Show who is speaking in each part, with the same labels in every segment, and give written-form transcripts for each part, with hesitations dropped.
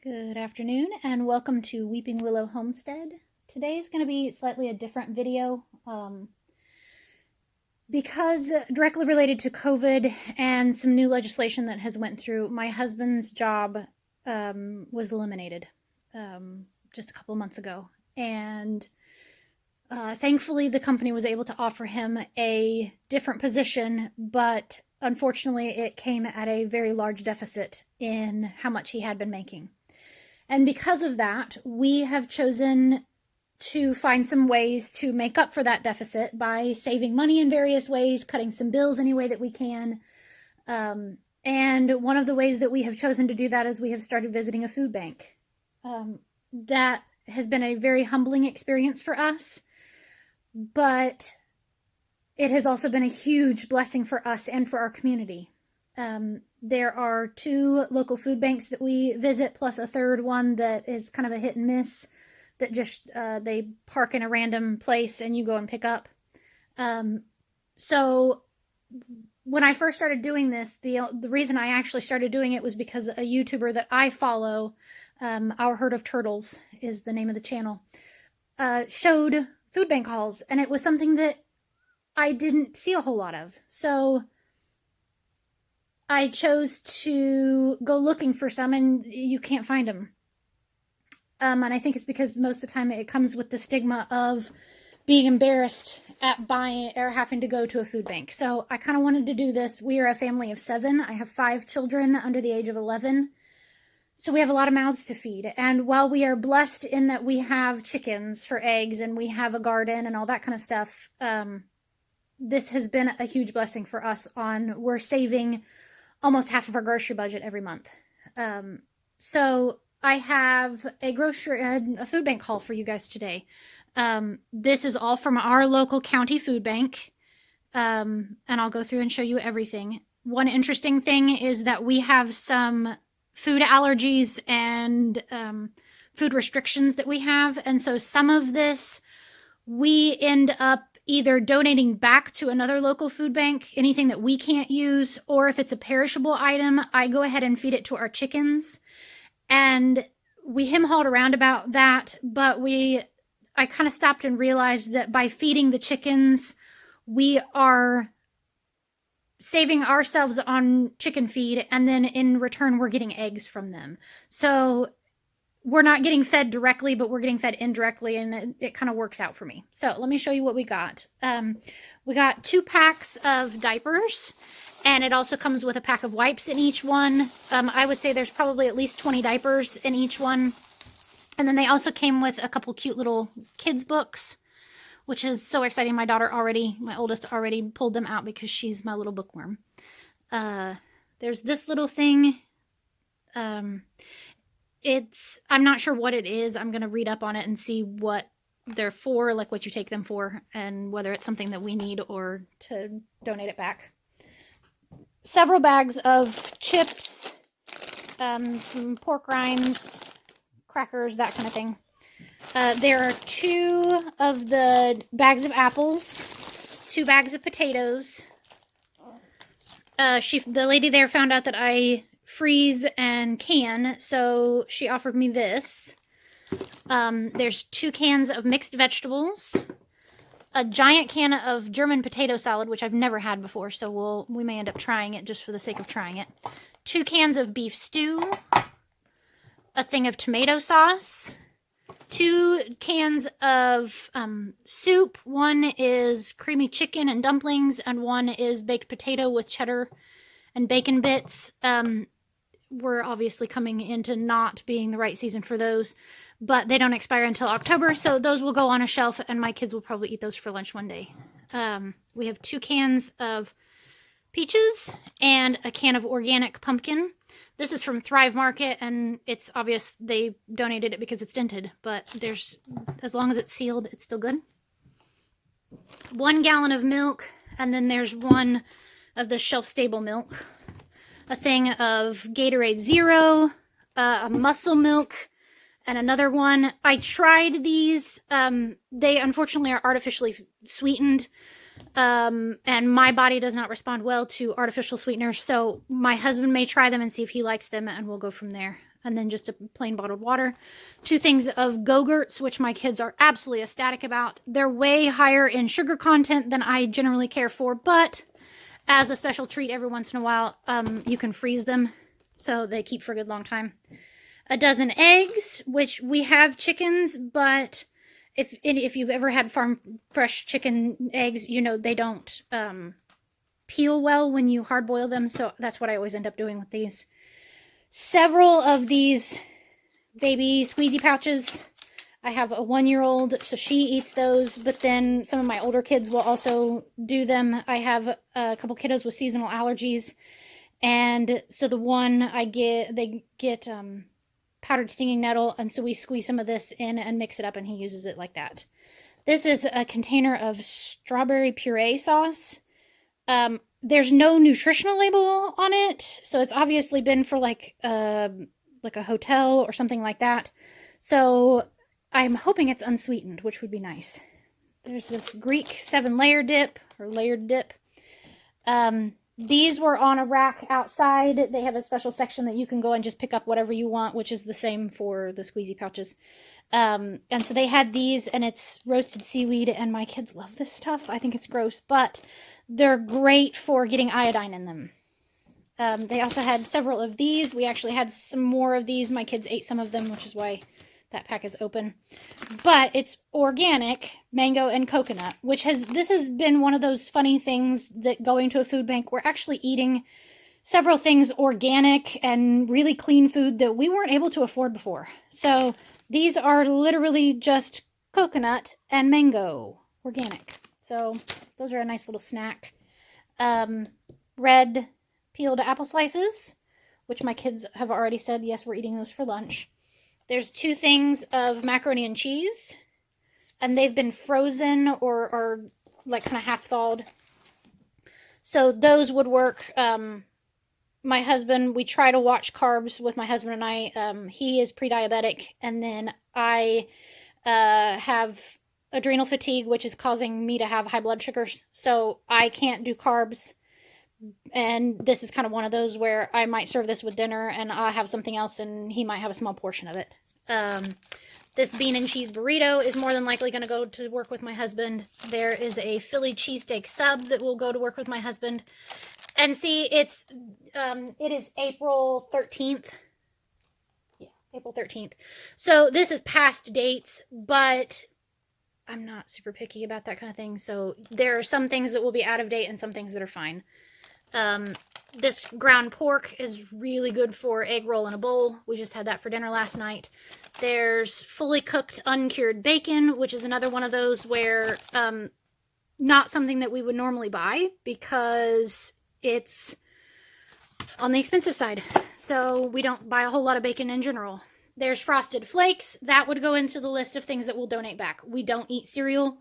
Speaker 1: Good afternoon and welcome to Weeping Willow Homestead. Today is going to be slightly a different video because directly related to COVID and some new legislation that has went through. My husband's job was eliminated just a couple of months ago, and thankfully the company was able to offer him a different position, but unfortunately it came at a very large deficit in how much he had been making. And because of that, we have chosen to find some ways to make up for that deficit by saving money in various ways, cutting some bills any way that we can. And one of the ways that we have chosen to do that is we have started visiting a food bank. That has been a very humbling experience for us, but it has also been a huge blessing for us and for our community. There are 2 local food banks that we visit, plus a third one that is kind of a hit and miss, that just they park in a random place and you go and pick up. So when I first started doing this, the reason I actually started doing it was because a YouTuber that I follow, Our Herd of Turtles is the name of the channel, showed food bank hauls, and it was something that I didn't see a whole lot of. So I chose to go looking for some, and you can't find them. And I think it's because most of the time it comes with the stigma of being embarrassed at buying or having to go to a food bank. So I kind of wanted to do this. We are a family of 7. I have 5 children under the age of 11. So we have a lot of mouths to feed. And while we are blessed in that we have chickens for eggs and we have a garden and all that kind of stuff, this has been a huge blessing for us. We're saving almost half of our grocery budget every month. So I have a food bank haul for you guys today. This is all from our local county food bank. And I'll go through and show you everything. One interesting thing is that we have some food allergies and food restrictions that we have. And so some of this we end up either donating back to another local food bank, anything that we can't use, or if it's a perishable item, I go ahead and feed it to our chickens. And we hem-hawed around about that, but I kind of stopped and realized that by feeding the chickens, we are saving ourselves on chicken feed, and then in return, we're getting eggs from them. So we're not getting fed directly, but we're getting fed indirectly, and it kind of works out for me. So let me show you what we got. We got 2 packs of diapers, and it also comes with a pack of wipes in each one. I would say there's probably at least 20 diapers in each one. And then they also came with a couple cute little kids books, which is so exciting. My oldest already pulled them out because she's my little bookworm. There's this little thing. I'm not sure what it is. I'm going to read up on it and see what they're for, like what you take them for, and whether it's something that we need or to donate it back. Several bags of chips, some pork rinds, crackers, that kind of thing. There are 2 of the bags of apples, 2 bags of potatoes. The lady there found out that I freeze and can, so she offered me this. There's 2 cans of mixed vegetables, a giant can of German potato salad, which I've never had before, so we may end up trying it just for the sake of trying it. 2 cans of beef stew, a thing of tomato sauce, 2 cans of soup. One is creamy chicken and dumplings, and one is baked potato with cheddar and bacon bits. We're obviously coming into not being the right season for those, but they don't expire until October, so those will go on a shelf, and my kids will probably eat those for lunch one day. We have 2 cans of peaches and a can of organic pumpkin. This is from Thrive Market, and it's obvious they donated it because it's dented, but as long as it's sealed, it's still good. 1 gallon of milk, and then there's 1 of the shelf-stable milk. A thing of Gatorade Zero, a muscle milk, and another one. I tried these. They unfortunately are artificially sweetened, and my body does not respond well to artificial sweeteners, so my husband may try them and see if he likes them, and we'll go from there. and then just a plain bottled water. 2 things of Go-Gurts, which my kids are absolutely ecstatic about. They're way higher in sugar content than I generally care for, but as a special treat every once in a while, you can freeze them so they keep for a good long time. A dozen eggs, which we have chickens, but if you've ever had farm fresh chicken eggs, you know they don't peel well when you hard boil them, so that's what I always end up doing with these. Several of these baby squeezy pouches. I have a 1-year-old, so she eats those, but then some of my older kids will also do them. I have a couple kiddos with seasonal allergies, and so the one they get powdered stinging nettle, and so we squeeze some of this in and mix it up, and he uses it like that. This is a container of strawberry puree sauce. There's no nutritional label on it, so it's obviously been for like a hotel or something like that. So I'm hoping it's unsweetened, which would be nice. There's this Greek 7-layer dip or layered dip. These were on a rack outside. They have a special section that you can go and just pick up whatever you want, which is the same for the squeezy pouches. And so they had these, and it's roasted seaweed, and my kids love this stuff. I think it's gross, but they're great for getting iodine in them. They also had several of these. We actually had some more of these. My kids ate some of them, which is why that pack is open. But it's organic mango and coconut, this has been one of those funny things that going to a food bank, we're actually eating several things organic and really clean food that we weren't able to afford before. So these are literally just coconut and mango organic. So those are a nice little snack. Red peeled apple slices, which my kids have already said, yes, we're eating those for lunch. There's 2 things of macaroni and cheese, and they've been frozen or like kind of half thawed. So those would work. My husband, we try to watch carbs with my husband and I. He is pre-diabetic, and then I have adrenal fatigue, which is causing me to have high blood sugars. So I can't do carbs. And this is kind of one of those where I might serve this with dinner and I'll have something else and he might have a small portion of it. This bean and cheese burrito is more than likely going to go to work with my husband. There is a Philly cheesesteak sub that will go to work with my husband. And see, it is April 13th. Yeah, April 13th. So this is past dates, but I'm not super picky about that kind of thing. So there are some things that will be out of date and some things that are fine. This ground pork is really good for egg roll in a bowl. We just had that for dinner last night. There's fully cooked uncured bacon, which is another one of those where not something that we would normally buy because it's on the expensive side. So we don't buy a whole lot of bacon in general. There's frosted flakes. That would go into the list of things that we'll donate back. We don't eat cereal.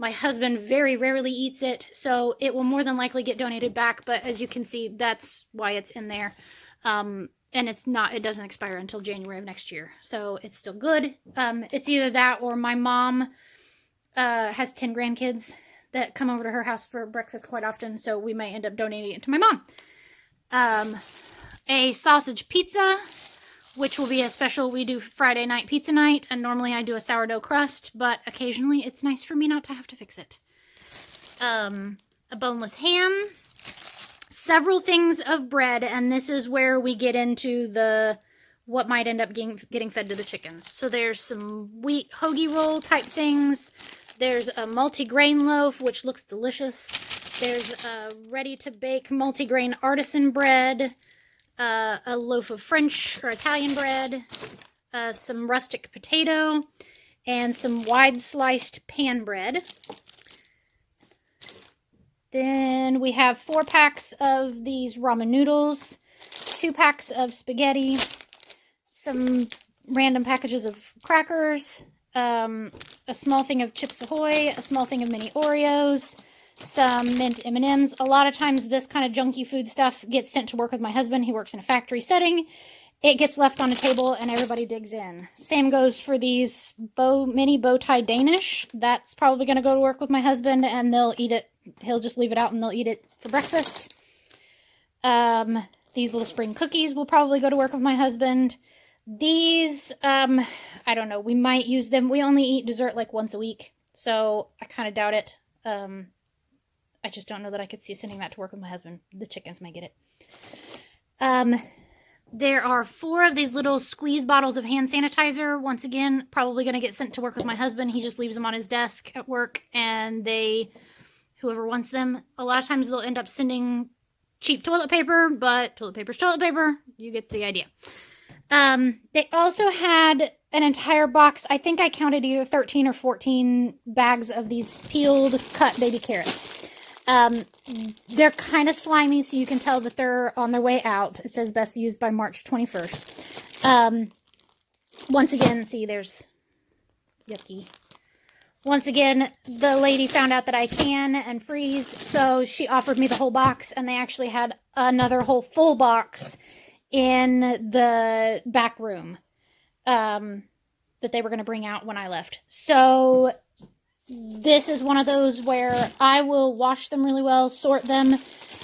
Speaker 1: My husband very rarely eats it, so it will more than likely get donated back. But as you can see, that's why it's in there. And it doesn't expire until January of next year. So it's still good. It's either that or my mom has 10 grandkids that come over to her house for breakfast quite often. So we may end up donating it to my mom. A sausage pizza, which will be a special. We do Friday night pizza night, and normally I do a sourdough crust, but occasionally it's nice for me not to have to fix it. A boneless ham, several things of bread, and this is where we get into what might end up getting fed to the chickens. So there's some wheat hoagie roll type things. There's a multi-grain loaf, which looks delicious. There's a ready-to-bake multi-grain artisan bread. A loaf of French or Italian bread, some rustic potato, and some wide sliced pan bread. Then we have 4 packs of these ramen noodles, 2 packs of spaghetti, some random packages of crackers, a small thing of Chips Ahoy, a small thing of mini Oreos, some mint M&Ms. A lot of times this kind of junky food stuff gets sent to work with my husband. He works in a factory setting. It gets left on a table and everybody digs in. Same goes for these mini bow tie Danish. That's probably going to go to work with my husband and they'll eat it. He'll just leave it out and they'll eat it for breakfast. These little spring cookies will probably go to work with my husband. These, I don't know, we might use them. We only eat dessert like once a week, so I kind of doubt it. I just don't know that I could see sending that to work with my husband. The chickens may get it. There are 4 of these little squeeze bottles of hand sanitizer. Once again, probably going to get sent to work with my husband. He just leaves them on his desk at work, and whoever wants them, a lot of times they'll end up sending cheap toilet paper, but toilet paper's toilet paper. You get the idea. They also had an entire box. I think I counted either 13 or 14 bags of these peeled, cut baby carrots. They're kind of slimy, so you can tell that they're on their way out. It says best used by March 21st. Once again, see, there's yucky. Once again, the lady found out that I can and freeze, so she offered me the whole box, and they actually had another whole full box in the back room that they were going to bring out when I left. So this is one of those where I will wash them really well, sort them,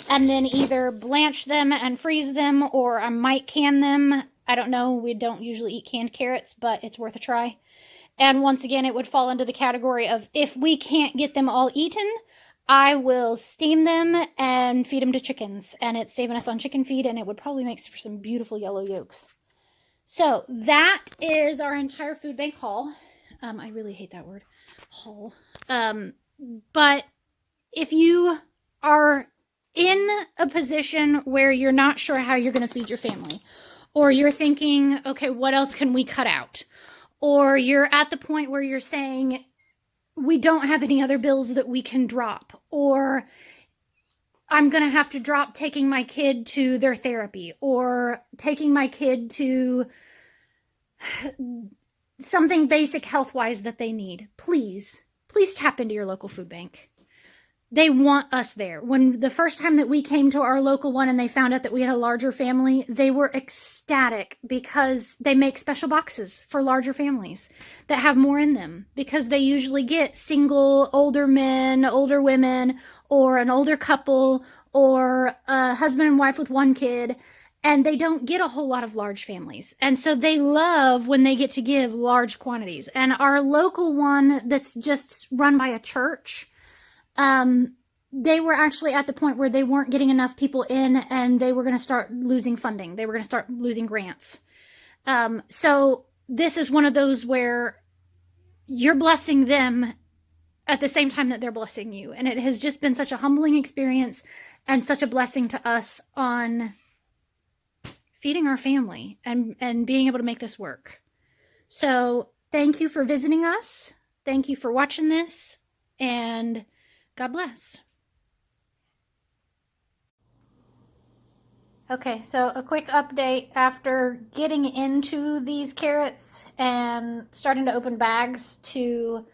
Speaker 1: and then either blanch them and freeze them, or I might can them. I don't know. We don't usually eat canned carrots, but it's worth a try. And once again, it would fall into the category of if we can't get them all eaten, I will steam them and feed them to chickens. And it's saving us on chicken feed, and it would probably make for some beautiful yellow yolks. So that is our entire food bank haul. I really hate that word, haul. But if you are in a position where you're not sure how you're going to feed your family, or you're thinking, okay, what else can we cut out? Or you're at the point where you're saying, we don't have any other bills that we can drop, or I'm going to have to drop taking my kid to their therapy, or taking my kid to something basic health-wise that they need. Please tap into your local food bank. They want us there. When the first time that we came to our local one and they found out that we had a larger family, they were ecstatic because they make special boxes for larger families that have more in them, because they usually get single older men, older women, or an older couple, or a husband and wife with one kid, and they don't get a whole lot of large families. And so they love when they get to give large quantities. And our local one that's just run by a church, they were actually at the point where they weren't getting enough people in, and they were going to start losing funding. They were going to start losing grants. So this is one of those where you're blessing them at the same time that they're blessing you. And it has just been such a humbling experience and such a blessing to us on feeding our family and being able to make this work. So thank you for visiting us. Thank you for watching this, and God bless. Okay, so a quick update after getting into these carrots and starting to open bags to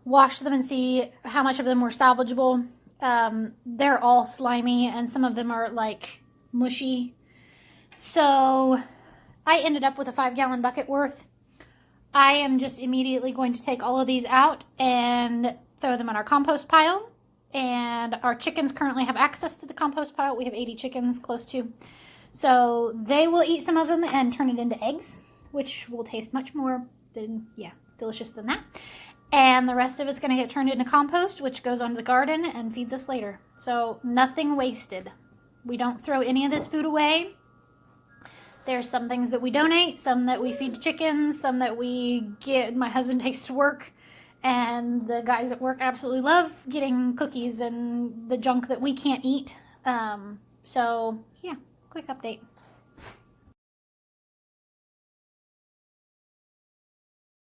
Speaker 1: wash them and see how much of them were salvageable. They're all slimy, and some of them are like mushy. So I ended up with a 5-gallon bucket worth. I am just immediately going to take all of these out and throw them in our compost pile. And our chickens currently have access to the compost pile. We have 80 chickens close to. So they will eat some of them and turn it into eggs, which will taste much more delicious than that. And the rest of it's going to get turned into compost, which goes onto the garden and feeds us later. So nothing wasted. We don't throw any of this food away. There's some things that we donate, some that we feed to chickens, some that my husband takes to work. And the guys at work absolutely love getting cookies and the junk that we can't eat. So, yeah, quick update.